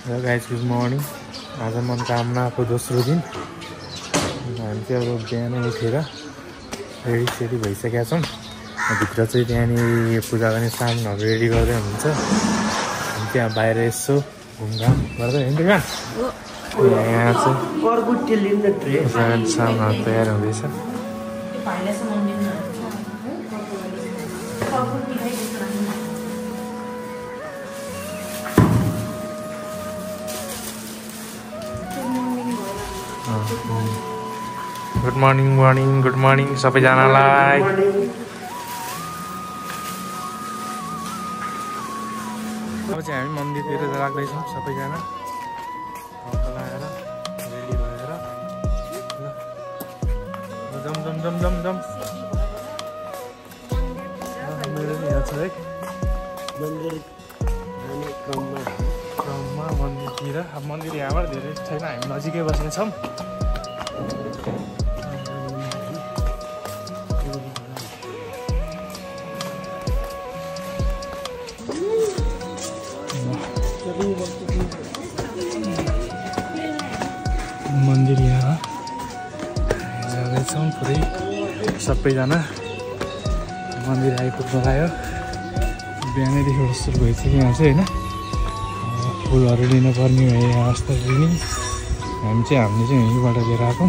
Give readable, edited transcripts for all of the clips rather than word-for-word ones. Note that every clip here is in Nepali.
Hello guys, good morning. आज मनोकामनाको दोस्रो दिन हामी चाहिँ अब बिहानै उठेर रेडी भइसकेका छौँ। भित्र चाहिँ त्यहाँनिर पूजा गर्ने सामानहरू रेडी गर्दै हुनुहुन्छ। हामी त्यहाँ बाहिर यसो घुमघाम गर्दै हिँड्दै यहाँ चाहिँ सामानहरू तयार हुँदैछ। गुड मर्निङ सबैजनालाई। अब चाहिँ हामी मन्दिरतिर लाग्दैछौँ सबैजना लगाएर रेडी भएर जम मेरो यहाँ छ है क्रममा मन्दिरतिर। अब मन्दिर यहाँबाट धेरै छैन, हामी नजिकै बसेका छौँ। मन्दिर यहाँ जाँदैछौँ पुरै सबैजना। मन्दिर आइपुग्नु आयो, बिहानैदेखि सुरु भइसक्यो यहाँ चाहिँ होइन। फुलहरू लिनुपर्ने भयो यहाँ अवस्था लिने। हामीले चाहिँ यहीँबाट लिएर आएको।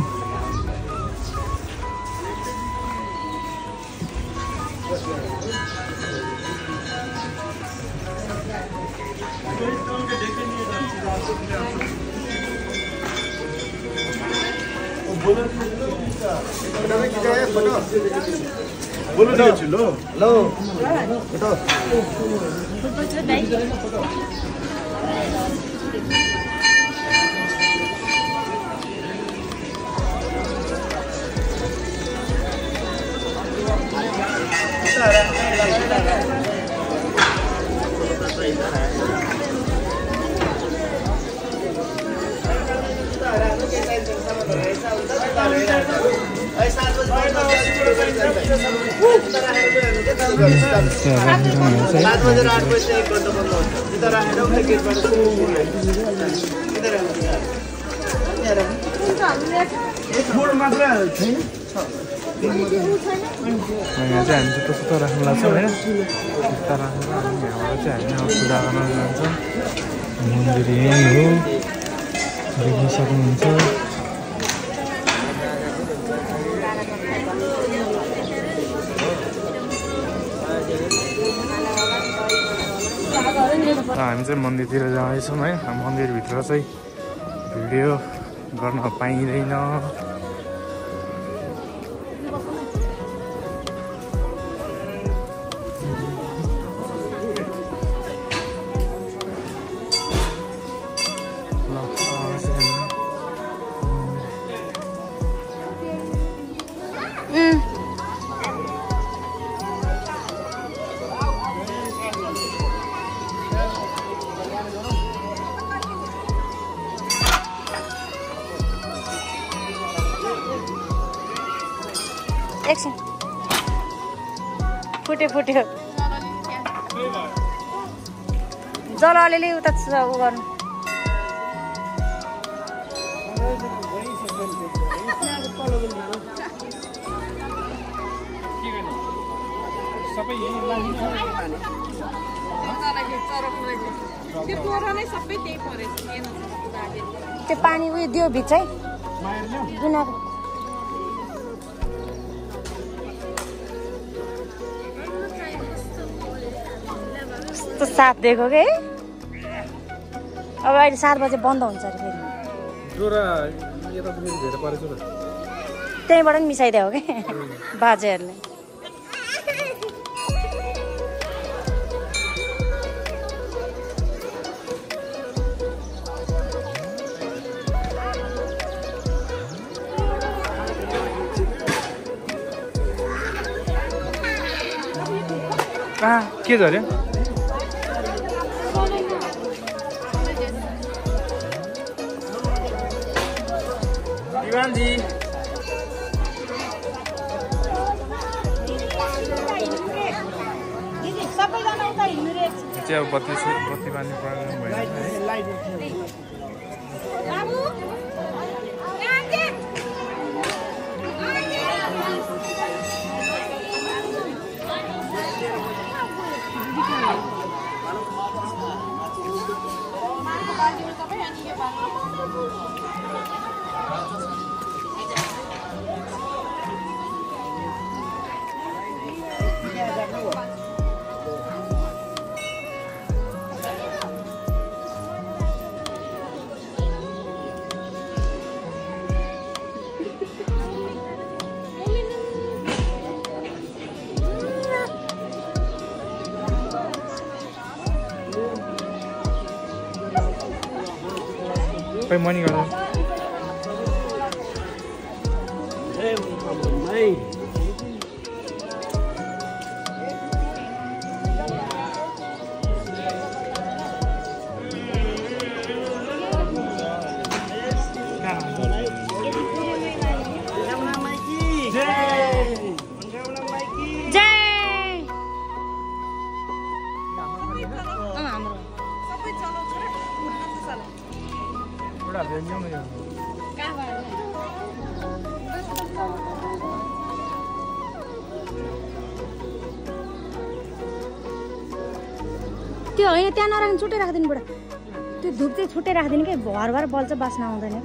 यहाँ चाहिँ हामी त्यस्तो राख्नु लाग्छ होइन। त्यस्तो राखेर हामी यहाँबाट चाहिँ हामी पूजा गर्न जान्छौँ। मन्दिर यहीँ हो, देख्न सक्नुहुन्छ। हामी चाहिँ मन्दिरतिर जाँदैछौँ है। मन्दिरभित्र चाहिँ भिडियो गर्न पाइँदैन। एकछिन फुट्यो जल अलिअलि उता उ गर्नु। त्यो पानी उयो दियो भित्रै गुनाको। साफ दिएको कि अब अहिले 7 बजे बन्द हुन्छ अरे फेरि। त्यहीँबाट पनि मिसाइदियो कि बाजेहरूले। के छ अरे जी चाहिँ अब बत्ती बाल्ने प्रोग्राम भएन है। Pay money गर्नु त्यो होइन त्यहाँ नराख्नु छुट्टै राखिदिनु बुढा त्यो धुप चाहिँ छुट्टै राखिदिनु कि भरभर बल्छ बास्ना आउँदैन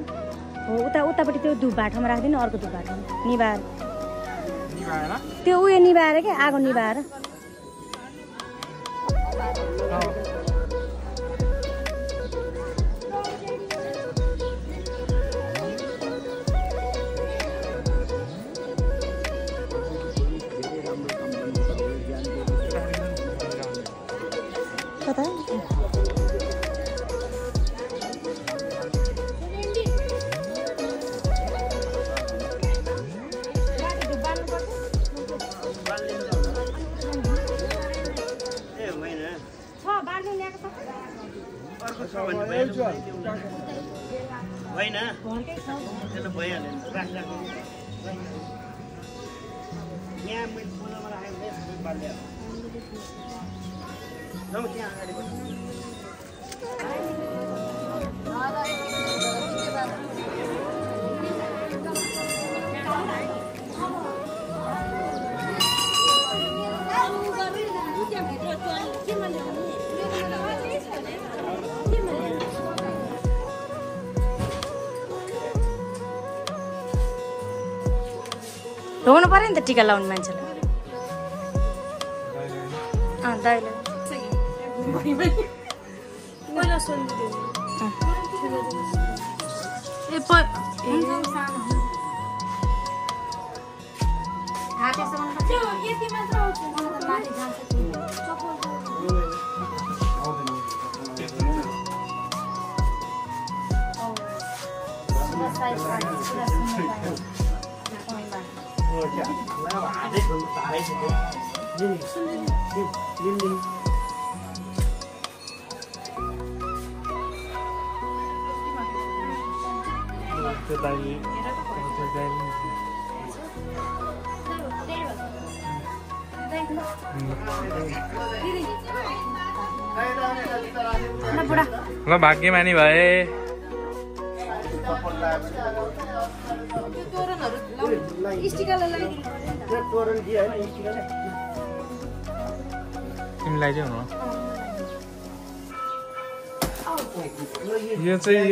हो उतापट्टि त्यो धुप बाटोमा राखिदिनु अर्को धुप बाटोमा निभाएर त्यो उयो निभाएर क्या आगो निभाएर ढोग्नु पर्यो नि त टिका लाउने मान्छेलाई दाइले ल भाग्यमानी भए तिमीलाई चाहिँ हुनु यो चाहिँ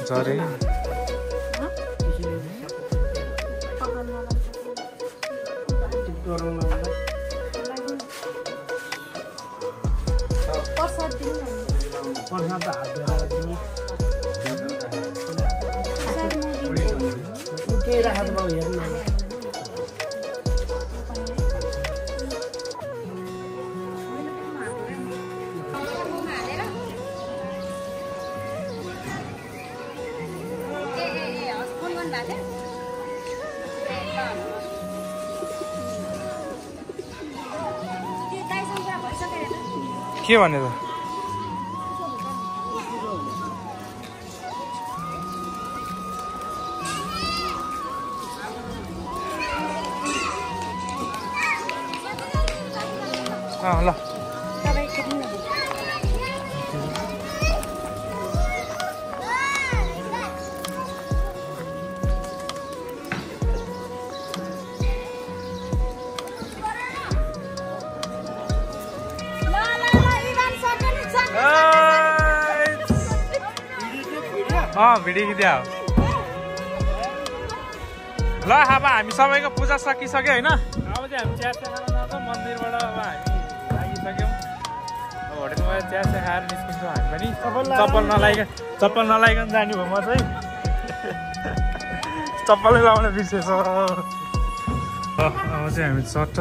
झरे के भने त ल भिडियो खिच्यो ल अब हामी सबैको पूजा सकिसक्यो होइन अब चाहिँ हामी चिया खान जान्छौँ मन्दिरबाट अब हामी लागिसक्यौँ होटेलमा चिया खाएर निस्किन्छौँ हामी पनि चप्पल नलाइकन जाने भयो म चाहिँ चप्पलै लाउन बिर्सेछ अब चाहिँ हामी चट्ट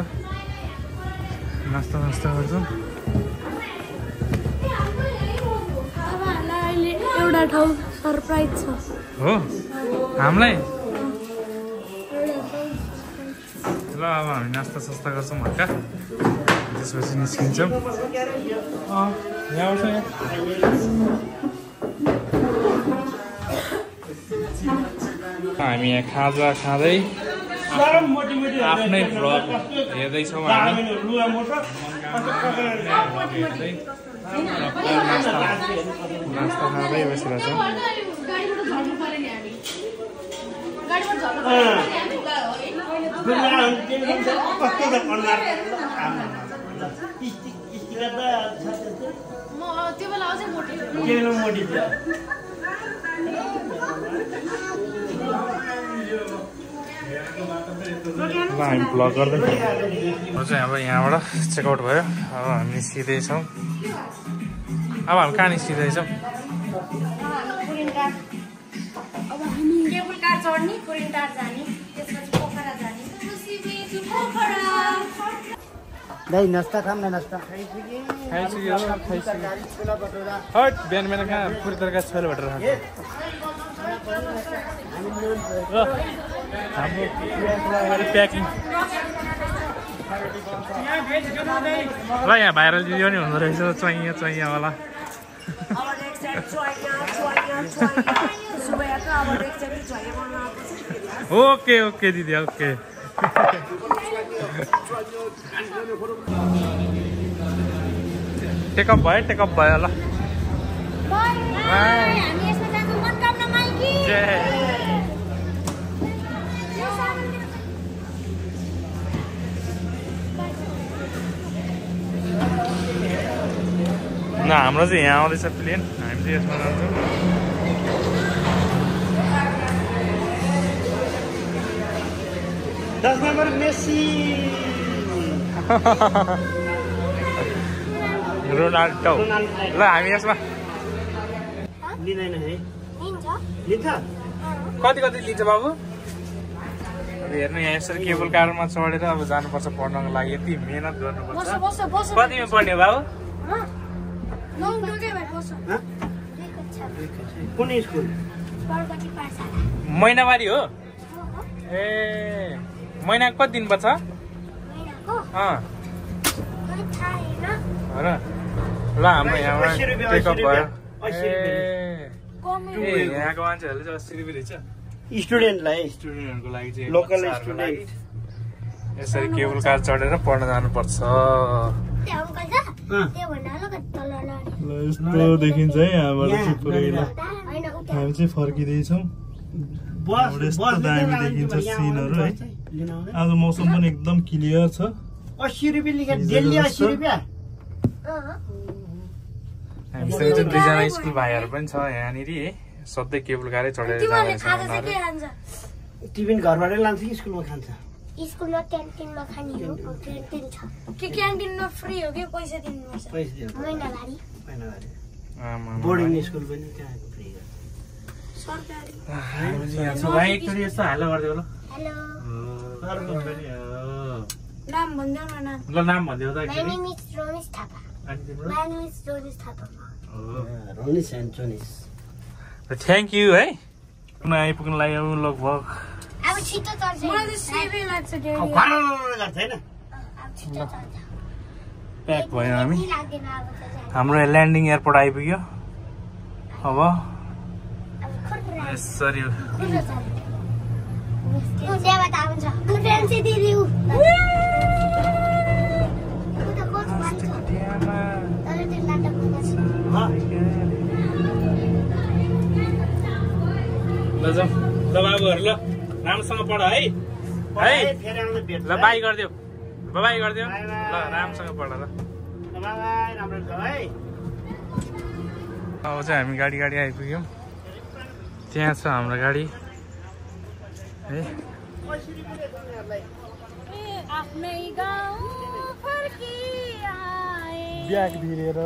नास्ता गर्छौँ एउटा ठाउँ सरप्राइज छ हो हामीलाई ल अब हामी नास्ता सास्ता गर्छौँ हल्का त्यसपछि निस्किन्छौँ यहाँ आउँछ हामी यहाँ खाजा खाँदै आफ्नै भ्लग हेर्दैछौँ हामी नास्ता खाँदै बसिरहेछौँ हामी भ्लग गर्दै चाहिँ अब यहाँबाट चेकआउट भयो अब हामी निस्किँदैछौँ अब हामी कहाँ निस्किँदैछौँ नास्ता खाम न नास्ता खाइसक्यो बिहान कहाँ पुरी तरकारी छोले भटेर हाम्रो प्याकिङ ल यहाँ भाइरल भिडियो नि हुँदो रहेछ चैयावाला ओके दिदी ओके टेकअप भयो ल न हाम्रो चाहिँ यहाँ आउँदैछ प्लेन हामी चाहिँ यसमा जान्छौँ रोनाल्डो ल हामी यसमा कति लिन्छ बाबु हेर्नु यहाँ यसरी केबल कारमा चढेर अब जानुपर्छ पढ्नको लागि यति मेहनत गर्नुपर्छ कतिमा पढ्ने बाबु महिनावारी हो ए महिनाको कति दिन पर्छ र ल हाम्रो यहाँबाट टेकअप भयो ए यहाँको मान्छेहरूले चाहिँ 80 रुपियाँ रहेछ स्टुडेन्टहरूको लागि चाहिँ लोकल स्टुडेन्ट यसरी केबल कार चढेर पढ्न जानुपर्छ यस्तो देखिन्छ है यहाँबाट चाहिँ पुरै हामी चाहिँ फर्किँदैछौँ यस्तो दामी देखिन्छ सिनहरू है आज मौसम पनि एकदम क्लियर छ 80 रुपियाँ लेखा डेली 80 रुपियाँ हामीसँग चाहिँ दुईजना स्कुल भाइहरू पनि छ यहाँनिर सधैँ केबल कारै चढेर जाँदैछ टिफिन घरबाटै लान्छ कि स्कुलमा खान्छ स्कुलमा क्यान्टिनमा खाने हो क्यान्टिन छ के क्यान्टिनमा फ्री हो कि पैसा दिनुपर्छ महिनावारी बोर्डिङ स्कुल पनि त्यहाँ फ्री हो सरकारी भाइ एकचोटि यस्तो हाल्ला गरिदियो ल हेलो नाम भन्दियो न नाम ल नाम भन्दियो त My name is Ronis Thapa. My name is Ronis Thapa. Ronis and Jonis thank you है पुनः आइपुग्नु लागि लगभग अब छिटो चल्छ मलाई चाहिँ सेभै लाग्छ छैन प्याक भयो हामी हाम्रो ल्यान्डिङ एयरपोर्ट आइपुग्यो अब यसरी राम्रोसँग पढ है ल बाई गरिदेऊ बाई गरिदेऊ ल राम्रोसँग पढ ल अब चाहिँ हामी गाडी आइपुग्यौँ त्यहाँ छ हाम्रो गाडी है ब्याग भिरेर